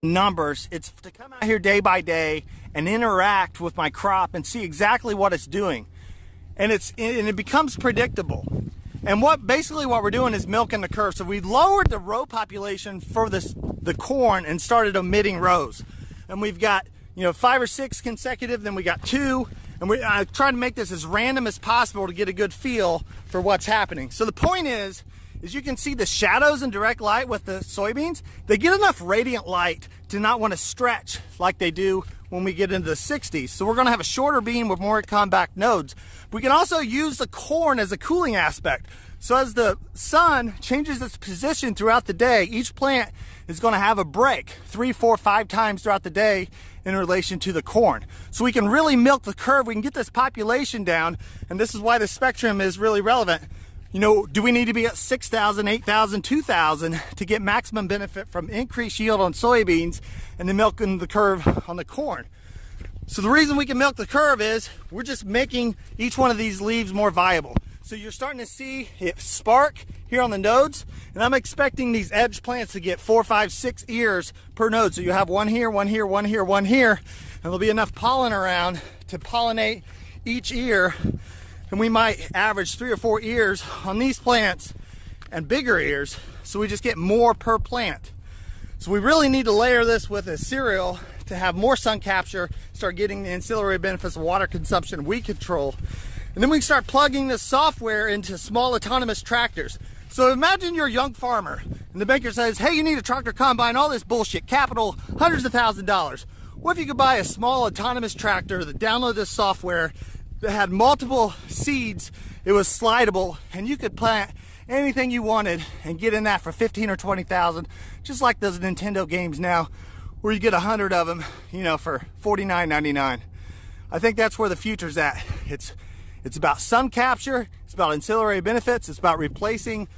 numbers. It's to come out here day by day and interact with my crop and see exactly what it's doing. And it becomes predictable. And what we're doing is milking the curve. So we lowered the row population for the corn and started omitting rows. And we've got 5 or 6 consecutive, then we got 2, and I try to make this as random as possible to get a good feel for what's happening. So the point is you can see the shadows in direct light with the soybeans. They get enough radiant light to not want to stretch like they do when we get into the 60s. So we're going to have a shorter bean with more compact nodes. We can also use the corn as a cooling aspect. So as the sun changes its position throughout the day, each plant is going to have a break 3, 4, 5 times throughout the day in relation to the corn. So we can really milk the curve. We can get this population down, and this is why the spectrum is really relevant. Do we need to be at 6,000, 8,000, 2,000 to get maximum benefit from increased yield on soybeans and then milking the curve on the corn? So the reason we can milk the curve is we're just making each one of these leaves more viable. So you're starting to see it spark here on the nodes, and I'm expecting these edge plants to get 4, 5, 6 ears per node. So you have one here, one here, one here, one here, and there'll be enough pollen around to pollinate each ear. And we might average 3 or 4 ears on these plants and bigger ears, so we just get more per plant. So we really need to layer this with a cereal to have more sun capture, start getting the ancillary benefits of water consumption, weed control. And then we can start plugging this software into small autonomous tractors. So imagine you're a young farmer and the banker says, hey, you need a tractor combine, all this bullshit, capital, hundreds of thousands of dollars. What if you could buy a small autonomous tractor that download this software that had multiple seeds, it was slidable, and you could plant anything you wanted and get in that for 15 or 20,000, just like those Nintendo games now, where you get 100 of them, for $49.99. I think that's where the future's at. It's about sun capture, it's about ancillary benefits, it's about replacing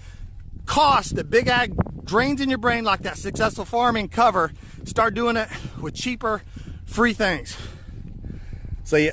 costs that big ag drains in your brain like that successful farming cover. Start doing it with cheaper, free things. So yeah.